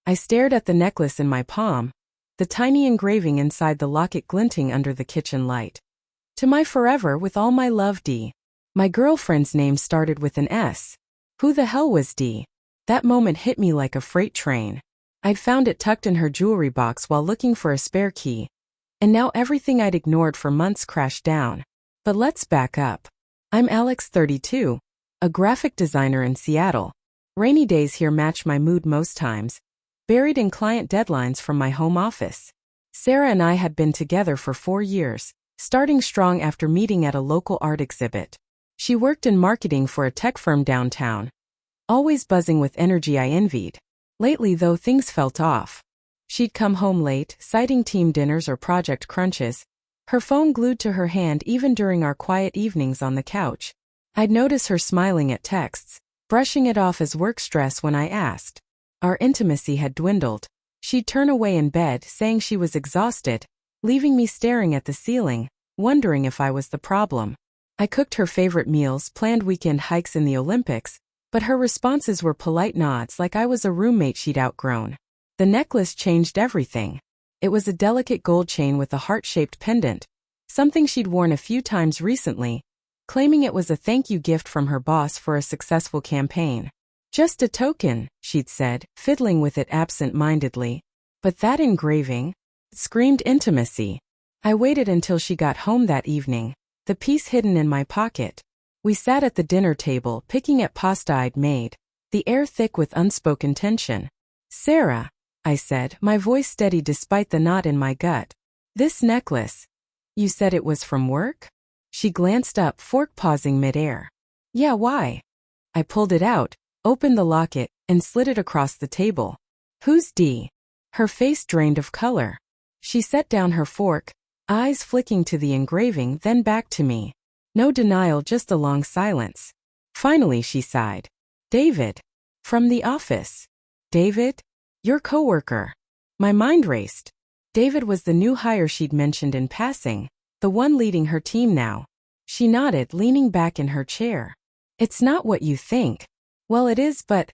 I stared at the necklace in my palm, the tiny engraving inside the locket glinting under the kitchen light. To my forever with all my love, D. My girlfriend's name started with an S. Who the hell was D? That moment hit me like a freight train. I'd found it tucked in her jewelry box while looking for a spare key. And now everything I'd ignored for months crashed down. But let's back up. I'm Alex, 32, a graphic designer in Seattle. Rainy days here match my mood most times, buried in client deadlines from my home office. Sarah and I had been together for 4 years, starting strong after meeting at a local art exhibit. She worked in marketing for a tech firm downtown, always buzzing with energy I envied. Lately, though, things felt off. She'd come home late, citing team dinners or project crunches, her phone glued to her hand even during our quiet evenings on the couch. I'd notice her smiling at texts, brushing it off as work stress when I asked. Our intimacy had dwindled. She'd turn away in bed, saying she was exhausted, leaving me staring at the ceiling, wondering if I was the problem. I cooked her favorite meals, planned weekend hikes in the Olympics, but her responses were polite nods like I was a roommate she'd outgrown. The necklace changed everything. It was a delicate gold chain with a heart-shaped pendant, something she'd worn a few times recently, claiming it was a thank you gift from her boss for a successful campaign. Just a token, she'd said, fiddling with it absent-mindedly. But that engraving screamed intimacy. I waited until she got home that evening, the piece hidden in my pocket. We sat at the dinner table, picking at pasta I'd made, the air thick with unspoken tension. Sarah, I said, my voice steady despite the knot in my gut. This necklace. You said it was from work? She glanced up, fork pausing midair. Yeah, why? I pulled it out, opened the locket, and slid it across the table. Who's D? Her face drained of color. She set down her fork, eyes flicking to the engraving, then back to me. No denial, just a long silence. Finally, she sighed. David. From the office. David? Your coworker. My mind raced. David was the new hire she'd mentioned in passing, the one leading her team now. She nodded, leaning back in her chair. It's not what you think. Well, it is, but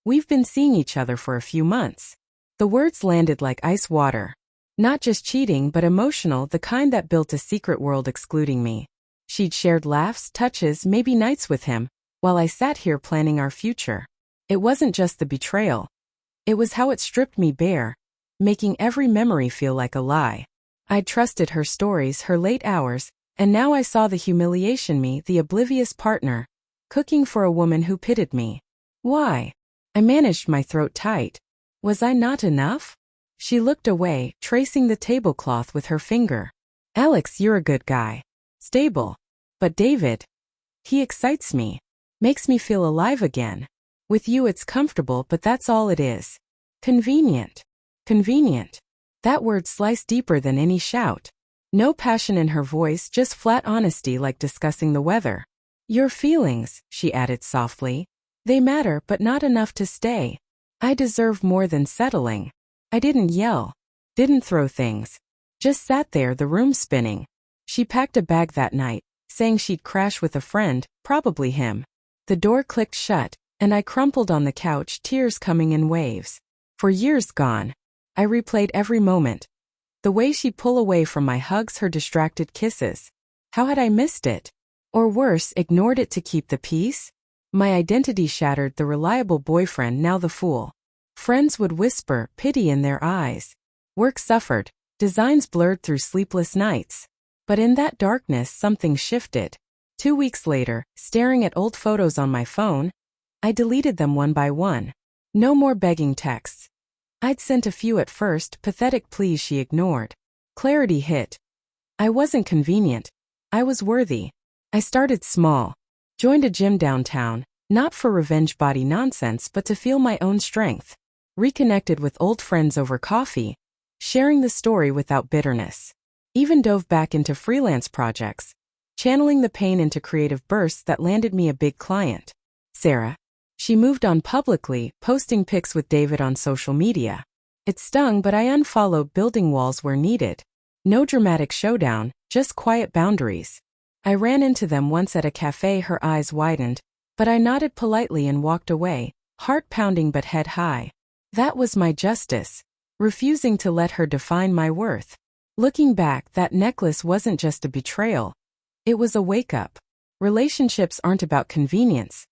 we've been seeing each other for a few months. The words landed like ice water. Not just cheating, but emotional, the kind that built a secret world excluding me. She'd shared laughs, touches, maybe nights with him, while I sat here planning our future. It wasn't just the betrayal. It was how it stripped me bare, making every memory feel like a lie. I'd trusted her stories, her late hours, and now I saw the humiliation, me, the oblivious partner, cooking for a woman who pitied me. Why? I managed my throat tight. Was I not enough? She looked away, tracing the tablecloth with her finger. Alex, you're a good guy. Stable. But David, he excites me. Makes me feel alive again. With you it's comfortable, but that's all it is. Convenient. Convenient. That word sliced deeper than any shout. No passion in her voice, just flat honesty, like discussing the weather. Your feelings, she added softly. They matter, but not enough to stay. I deserve more than settling. I didn't yell. Didn't throw things. Just sat there, the room spinning. She packed a bag that night, saying she'd crash with a friend, probably him. The door clicked shut, and I crumpled on the couch, tears coming in waves. For years gone. I replayed every moment. The way she'd pull away from my hugs, her distracted kisses. How had I missed it? Or worse, ignored it to keep the peace? My identity shattered, the reliable boyfriend, now the fool. Friends would whisper, pity in their eyes. Work suffered, designs blurred through sleepless nights. But in that darkness, something shifted. 2 weeks later, staring at old photos on my phone, I deleted them one by one. No more begging texts. I'd sent a few at first, pathetic pleas she ignored. Clarity hit. I wasn't convenient. I was worthy. I started small. Joined a gym downtown, not for revenge body nonsense, but to feel my own strength. Reconnected with old friends over coffee, sharing the story without bitterness. Even dove back into freelance projects, channeling the pain into creative bursts that landed me a big client. Sarah. She moved on publicly, posting pics with David on social media. It stung, but I unfollowed, building walls where needed. No dramatic showdown, just quiet boundaries. I ran into them once at a cafe, her eyes widened, but I nodded politely and walked away, heart pounding but head high. That was my justice, refusing to let her define my worth. Looking back, that necklace wasn't just a betrayal. It was a wake-up. Relationships aren't about convenience.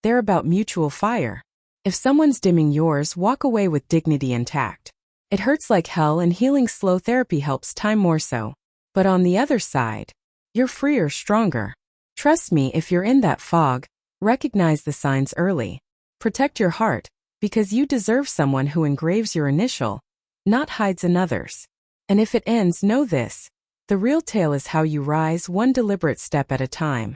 They're about mutual fire. If someone's dimming yours, walk away with dignity intact. It hurts like hell, and healing slow therapy helps time more so. But on the other side, you're freer, stronger. Trust me, if you're in that fog, recognize the signs early. Protect your heart, because you deserve someone who engraves your initial, not hides another's. And if it ends, know this: the real tale is how you rise, one deliberate step at a time.